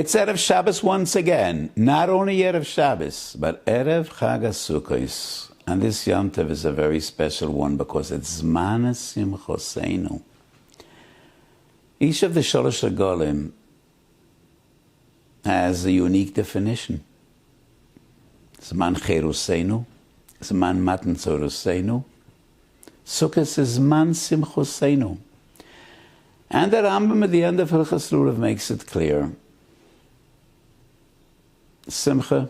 It's Erev Shabbos once again. Not only Erev Shabbos, but Erev Chag HaSukkos. And this Yom Tov is a very special one because it's Zman Simchoseinu. Each of the Shalosh Regalim has a unique definition. Zman Cheruseinu, Zman Matan Tzoroseinu. Sukkot is Zman Simchoseinu. And the Rambam at the end of Hilchos Lulav makes it clear. Simcha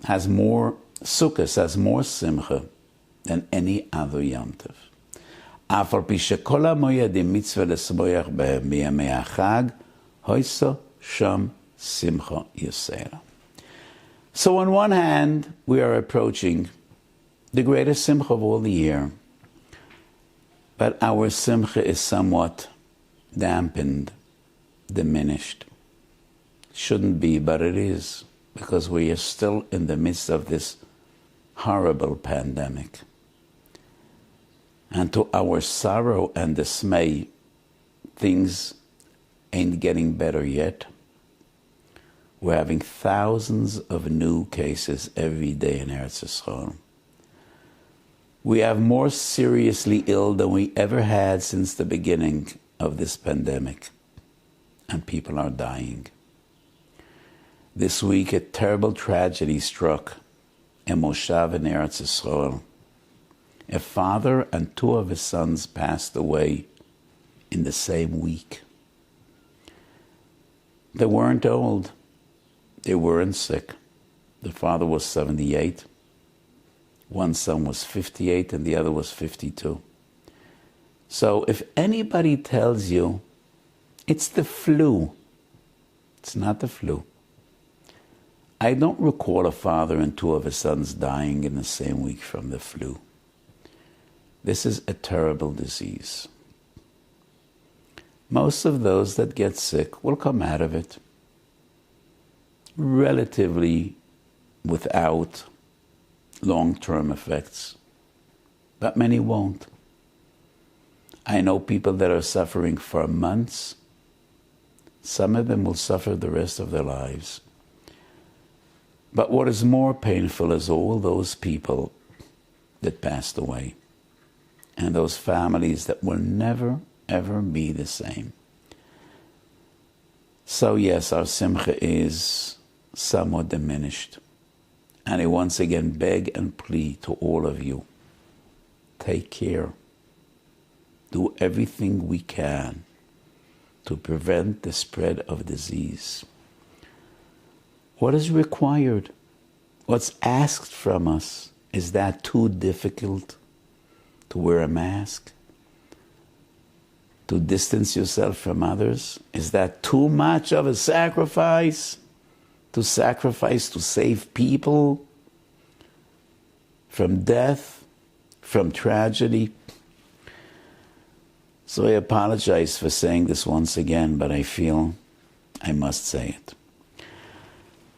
has more, Sukkot has more Simcha than any other Yom Tov. Afal pi shekol hamoyadim mitzvah lesmoyach b'yamei hachag, hoyso sham simcha yosera. So on one hand, we are approaching the greatest Simcha of all the year, but our Simcha is somewhat dampened, diminished. Shouldn't be, but it is, because we are still in the midst of this horrible pandemic. And to our sorrow and dismay, things ain't getting better yet. We're having thousands of new cases every day in Eretz Yisrael. We have more seriously ill than we ever had since the beginning of this pandemic. And people are dying. This week, a terrible tragedy struck a moshav in Eretz Yisrael. A father and two of his sons passed away in the same week. They weren't old. They weren't sick. The father was 78. One son was 58 and the other was 52. So if anybody tells you it's the flu, it's not the flu. I don't recall a father and two of his sons dying in the same week from the flu. This is a terrible disease. Most of those that get sick will come out of it relatively without long-term effects, but many won't. I know people that are suffering for months. Some of them will suffer the rest of their lives. But what is more painful is all those people that passed away and those families that will never, ever be the same. So yes, our simcha is somewhat diminished. And I once again beg and plead to all of you, take care. Do everything we can to prevent the spread of disease. What is required? What's asked from us? Is that too difficult to wear a mask? To distance yourself from others? Is that too much of a sacrifice? To sacrifice to save people from death, from tragedy? So I apologize for saying this once again, but I feel I must say it.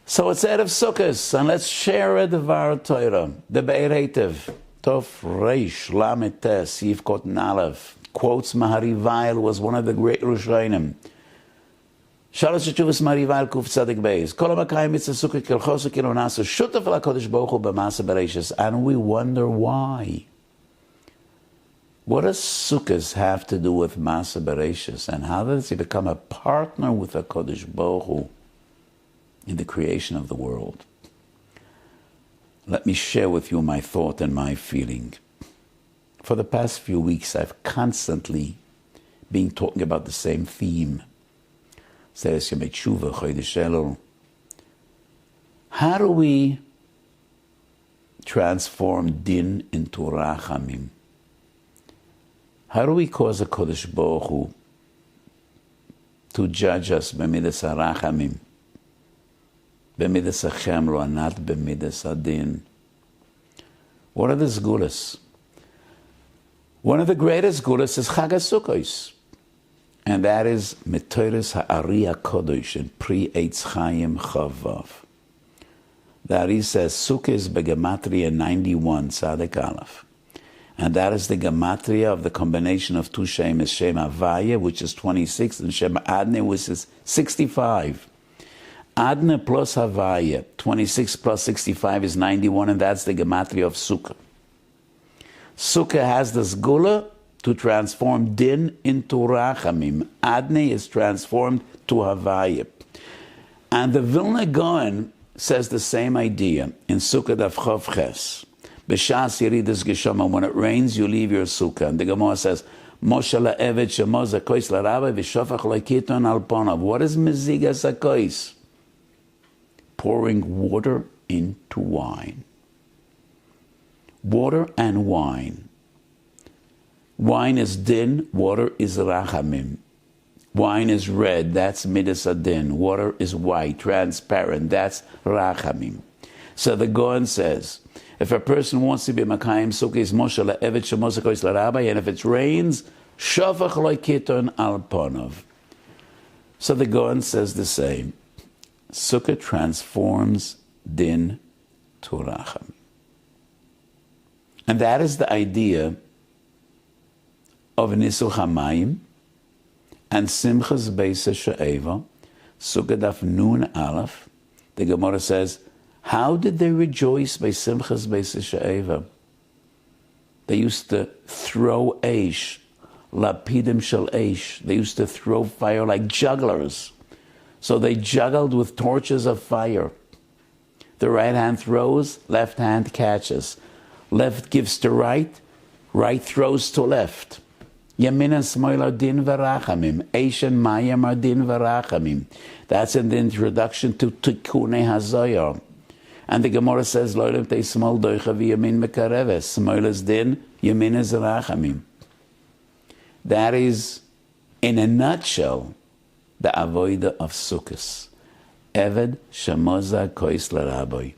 So it's Erev Sukkot, and let's share a Devar Torah, the Be'er Heitev, Tov Reish Lamed Tes Yivkot Nalev, quotes Maharivail, was one of the great Rishonim. Shalosh Tshuvas Maharivail Kuf Tzadik Beis, Kol HaMakayim Mitzvah Sukkot Kilchosu Kilonasu, Shutaf LaKodesh Baruch Hu B'Maaseh Bereishis, and we wonder why. What does Sukkot have to do with Maaseh Bereishis, and how does he become a partner with the Kodesh Baruch Hu in the creation of the world? Let me share with you my thought and my feeling. For the past few weeks, I've constantly been talking about the same theme. How do we transform din into rachamim? How do we cause a Kodesh Baruch Hu to judge us b'midas harachamim, b'midas hachemro, and not b'midas hadin? What are the sgulas? One of the greatest sgulas is Chag HaSukkos, and that is Metoires Ha'ari HaKodesh in Pri Eitz Chaim Chavav. The Ari says Sukkah is begematria 91, Tzaddik Aleph. And that is the gematria of the combination of two Shem, is Shem Havaya, which is 26, and Shem Adne, which is 65. Adne plus Havaya, 26 plus 65 is 91, and that's the gematria of Sukkah. Sukkah has the sgula to transform din into rachamim. Adne is transformed to Havaya. And the Vilna Gaon says the same idea in Sukkah Daf Chof Ches. B'shas yiridas geshama, when it rains, you leave your sukkah. And the Gemara says, Moshe la'eved shemoz hakois la'rabbi v'shofach lo'ikiton al ponav. What is mezigas hakois? Pouring water into wine. Water and wine. Wine is din, water is rachamim. Wine is red, that's midas adin. Water is white, transparent, that's rachamim. So the Gaon says, if a person wants to be Makayim Sukkah, Moshe la'eved shemoz hakois la'rabbi, and if it rains, shofach lo'ikiton al ponav. So the Gaon says the same. Sukkah transforms din to rachamim. And that is the idea of Nisuch HaMayim and Simchas Beis HaShe'eva, Sukkah Daf Nun Aleph. The Gemara says, how did they rejoice by Simchas Beis HaShe'eva? They used to throw eish, lapidim shel eish. They used to throw fire like jugglers. So they juggled with torches of fire. The right hand throws, left hand catches. Left gives to right, right throws to left. Yamin and Smoil are din v'rachamim. Eish and Mayim are din v'rachamim. That's in the introduction to Tikkunei HaZoyar. And the Gemara says, Lo'elim tei smol doicha v'yamin mekareves. Smoil is din, Yamin is rachamim. That is, in a nutshell, the avoida of Sukkos. Eved shemoza kois l'raboy.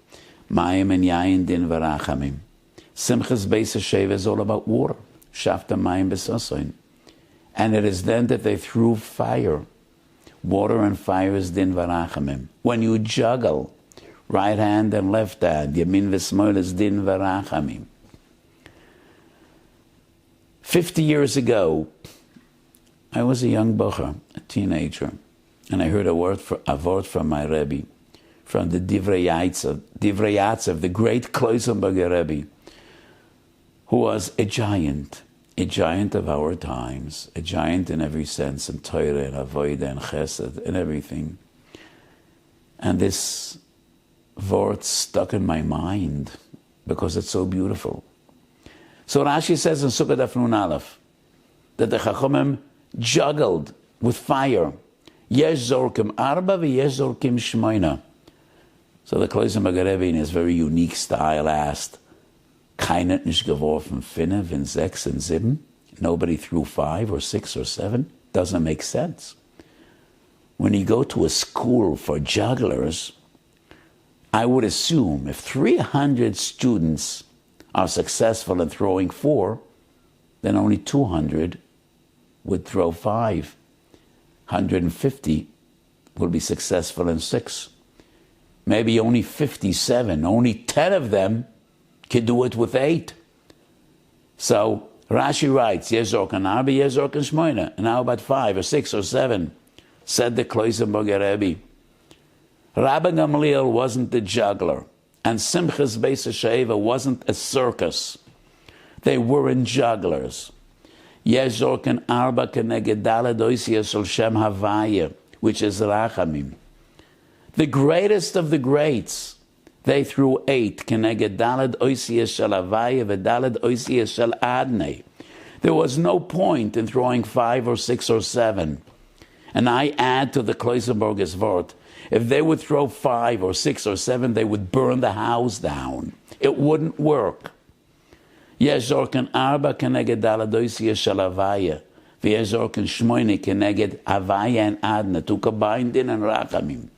Mayim and yayin din v'rachamim. Simchas Beis HaShe'eva is all about water. Shafta mayim b'sosoin. And it is then that they threw fire. Water and fire is din v'rachamim. When you juggle, right hand and left hand, yamin v'smoil is din v'rachamim. 50 years ago, I was a young bocher, a teenager, and I heard a word from my Rebbe, from the Divrei Yatzav, the great Kloisenberger Rebbe, who was a giant of our times, a giant in every sense, in Torah and Avodah and Chesed and everything. And this word stuck in my mind because it's so beautiful. So Rashi says in Sukkah Daf Nun Aleph that the Chachamim juggled with fire. Yesh zorkim arba v'yesh zorkim shmoina. So the Kloisenberger Rebbe, in his very unique style, asked, Keiner hat nicht geworfen 5 und 6 und 7. Nobody threw 5 or 6 or 7. Doesn't make sense. When you go to a school for jugglers, I would assume if 300 students are successful in throwing 4, then only 200 would throw 5. 150 will be successful in 6. Maybe only 57, only 10 of them could do it with 8. So Rashi writes, Yezorkan Arbi, Yezorkan Shmoina. And how about 5 or 6 or 7? Said the Kloisenberger Rebbe. Rabbi Gamliel wasn't the juggler, and Simchas Beis HaShe'eva wasn't a circus. They weren't jugglers. Yezorkan Arba Keneged Daled Oisia Shel Shem Havaya, which is Rachamim. The greatest of the greats, they threw 8. Keneged Daled Oisia Shel Havaya v'Daled Oisia Shel Adnei. There was no point in throwing 5 or 6 or 7. And I add to the Kloisenberger's word, if they would throw 5 or 6 or 7, they would burn the house down. It wouldn't work. Yezorkan Arba Keneged Daled Oisia Shel Havaya v'Yezorkan Shmoini Keneged Havaya and Adna, to combine din and Rachamim.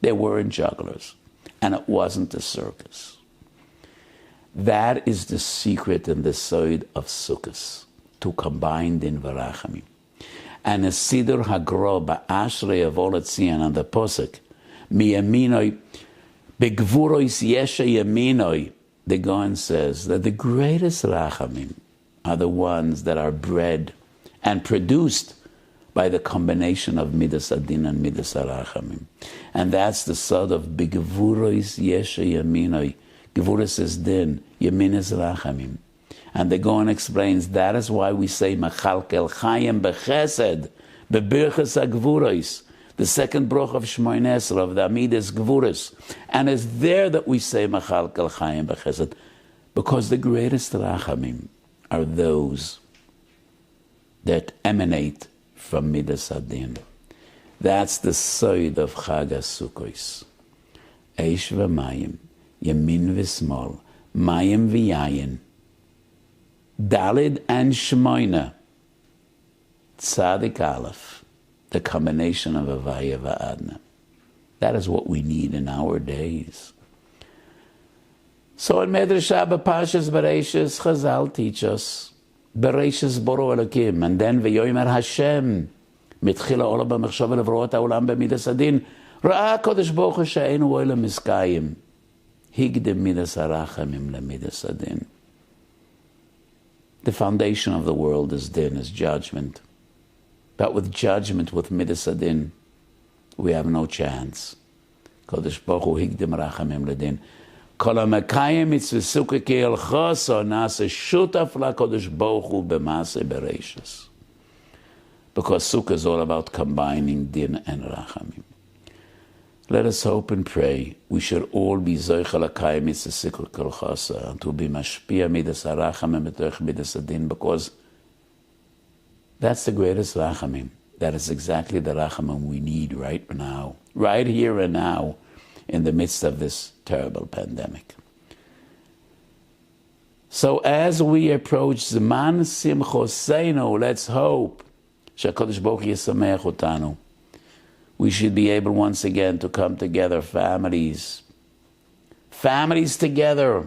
They weren't jugglers, and it wasn't a circus. That is the secret and the side of Sukkos, to combine din v'rachamim. And a Siddur Hagro ba'ashrei of all Etzion on the posuk, miyaminoi begvurois yesha yaminoi. The Gaon says that the greatest rachamim are the ones that are bred and produced by the combination of Midas Adin and Midas Arachamim. And that's the sod of B'gevuros Yeshe Yaminoi. Gevuros is Din, Yamin is Rachamim. And the Gaon explains that is why we say Machalkel Chayim B'chesed, B'birches HaGevuros, the second broch of Shmoyne Esrei of the Amidas Gevuros. And it's there that we say Machalkel Chayim B'chesed, because the greatest Rachamim are those that emanate from Midas Adin. That's the side of Chag HaSukkos. Eish v'mayim, Yamin v'smol, Mayim v'yayin, Dalid and Shmoyne, Tzadik Aleph, the combination of Avaya v'Adna. That is what we need in our days. So in Medrash B'Parshas Bereishis, Chazal teach us, Bereishis Boro Elokim, and then V'yomer Hashem, Mitchila Olam B'mechshav Levrot HaOlam B'Midas Adin, Ra'a Kodesh Baruch Hu She'einu Olam Miskayim, Higdem Midas Arachamim LeMidas Adin. The foundation of the world is din, is judgment. But with judgment, with Midas Adin, we have no chance. Kodesh Baruch Hu Higdem Rachamim LeDin. Kol HaMekayim Mitzvah Sukkah Ke'elchoso Nase Shutaf LaKodesh Baruch Hu B'Maaseh Bereishis. Because Sukkah is all about combining din and rachamim. Let us hope and pray we should all be Zoicha L'Kayim Mitzvah Sukkah Ke'elchoso and to be Mashpia Midas HaRachamim B'Torch Midas Adin, because that's the greatest rachamim. That is exactly the rachamim we need right now, right here and now, in the midst of this terrible pandemic. So as we approach Zman Simchoseinu, let's hope Shakadosh Baruch Hu Yisameach Otanu. We should be able once again to come together, families together,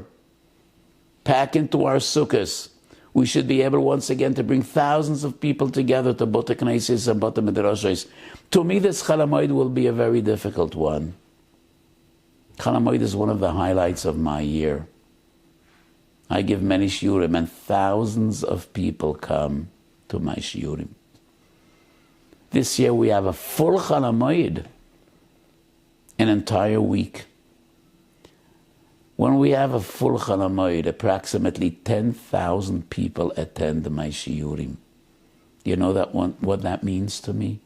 pack into our sukkahs. We should be able once again to bring thousands of people together to Bota Knesses and Bota Midrashos. To me, this Chol Hamoed will be a very difficult one. Chol Hamoed is one of the highlights of my year. I give many shiurim and thousands of people come to my shiurim. This year we have a full Chol Hamoed, an entire week. When we have a full Chol Hamoed, approximately 10,000 people attend my shiurim. You know what that means to me?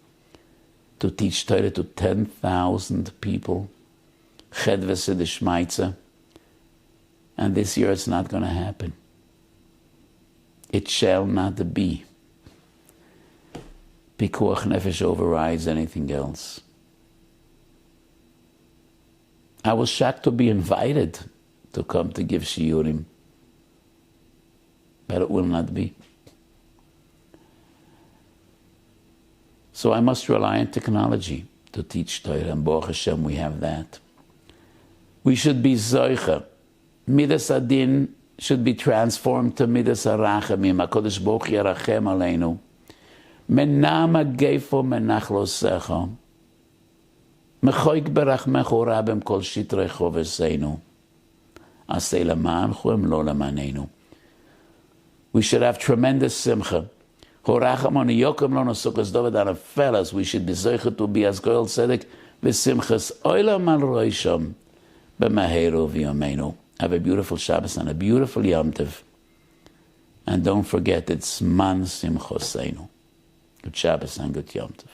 To teach Torah to 10,000 people. Chedves D'Shmaitza. And this year it's not going to happen. It shall not be. Pikuach Nefesh overrides anything else. I was shocked to be invited to come to give shiurim, but it will not be. So I must rely on technology to teach Torah, and Baruch Hashem we have that. We should be Zoicha. Midas Adin should be transformed to Midas Arachamim. HaKadosh Baruch Hu Yerachem Aleinu. Menama Geifo Menachlosecha. Mechoik Berachmecho Rabem Kol Shitrecho V'Seinu. Asei Lamanchu Em Lo Lamanenu. We should have tremendous simcha. Horacham on Yokem Lo Nosukas Dovid on fellas. We should be Zoicha to be as Goel Tzedek V'Simchas Oilam Al Roisham. B'Maheru V'Yomeinu. Have a beautiful Shabbos and a beautiful Yom Tov. And don't forget, it's Man Simchoseinu. Good Shabbos and good Yom Tov.